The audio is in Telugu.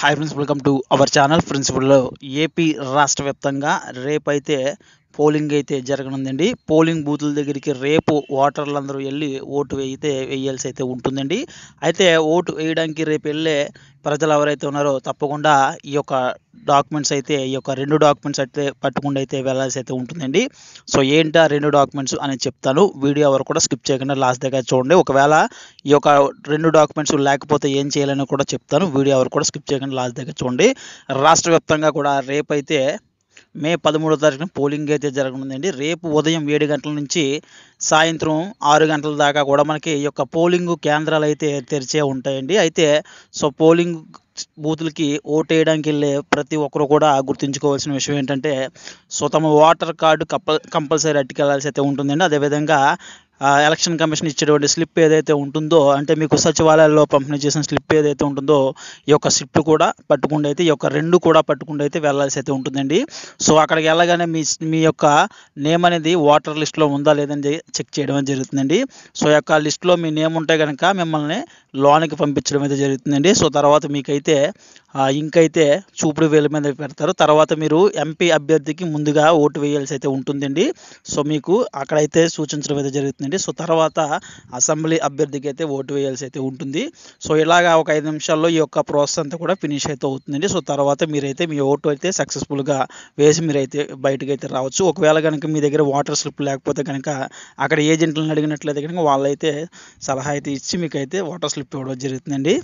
Hi friends, welcome to our channel. Friends, ఇప్పుడు ఏపీ రాష్ట్ర వ్యాప్తంగా రేపైతే పోలింగ్ అయితే జరగనుందండి. పోలింగ్ బూతుల దగ్గరికి రేపు ఓటర్లందరూ వెళ్ళి ఓటు వేయాల్సి అయితే ఉంటుందండి. అయితే ఓటు వేయడానికి రేపు వెళ్ళే ప్రజలు ఎవరైతే ఉన్నారో తప్పకుండా ఈ యొక్క డాక్యుమెంట్స్ అయితే ఈ యొక్క 2 డాక్యుమెంట్స్ అయితే పట్టుకుండా అయితే వెళ్ళాల్సి అయితే ఉంటుందండి. సో ఏంటా 2 డాక్యుమెంట్స్ అనేది చెప్తాను. వీడియో ఎవరు కూడా స్కిప్ చేయకుండా లాస్ట్ దగ్గర చూడండి. ఒకవేళ ఈ యొక్క 2 డాక్యుమెంట్స్ లేకపోతే ఏం చేయాలని కూడా చెప్తాను. వీడియో ఎవరు కూడా స్కిప్ చేయకుండా లాస్ట్ దగ్గర చూడండి. రాష్ట్ర వ్యాప్తంగా కూడా రేపైతే మే 13వ తారీఖున పోలింగ్ అయితే జరగనుందండి. రేపు ఉదయం 7 గంటల నుంచి సాయంత్రం 6 గంటల దాకా కూడా మనకి ఈ యొక్క పోలింగ్ కేంద్రాలు అయితే తెరిచే ఉంటాయండి. అయితే సో పోలింగ్ బూతులకి ఓటేయడానికి వెళ్ళే ప్రతి ఒక్కరు కూడా గుర్తుంచుకోవాల్సిన విషయం ఏంటంటే, సో తమ ఓటర్ కార్డు కంపల్సరీ అట్టుకెళ్లాల్సి అయితే ఉంటుందండి. అదేవిధంగా ఎలక్షన్ కమిషన్ ఇచ్చేటువంటి స్లిప్ ఏదైతే ఉంటుందో, అంటే మీకు సచివాలయాల్లో పంపిణీ చేసిన స్లిప్ ఏదైతే ఉంటుందో, ఈ యొక్క స్లిప్ కూడా పట్టుకుండా అయితే ఈ యొక్క 2 కూడా పట్టుకుండా అయితే వెళ్ళాల్సి అయితే ఉంటుందండి. సో అక్కడికి వెళ్ళగానే మీ యొక్క నేమ్ అనేది ఓటర్ లిస్ట్లో ఉందా లేదని చెక్ చేయడం జరుగుతుందండి. సో ఈ యొక్క లిస్ట్లో మీ నేమ్ ఉంటే కనుక మిమ్మల్ని లోనికి పంపించడం అయితే జరుగుతుందండి. సో తర్వాత మీకైతే ఇంకైతే చూపుడు వేలు మీద పెడతారు. తర్వాత మీరు ఎంపీ అభ్యర్థికి ముందుగా ఓటు వేయాల్సి అయితే ఉంటుందండి. సో మీకు అక్కడైతే సూచించడం అయితే జరుగుతుందండి. సో తర్వాత అసెంబ్లీ అభ్యర్థికి అయితే ఓటు వేయాల్సి అయితే ఉంటుంది. సో ఇలాగా ఒక 5 నిమిషాల్లో ఈ యొక్క ప్రాసెస్ అంతా కూడా ఫినిష్ అయితే అవుతుందండి. సో తర్వాత మీరైతే మీ ఓటు అయితే సక్సెస్ఫుల్గా వేసి మీరైతే బయటకు అయితే రావచ్చు. ఒకవేళ కనుక మీ దగ్గర వాటర్ స్లిప్ లేకపోతే కనుక అక్కడ ఏజెంట్లను అడిగినట్లయితే కనుక వాళ్ళైతే సలహా అయితే ఇచ్చి మీకైతే వాటర్ స్లిప్ ఇవ్వడం జరుగుతుందండి.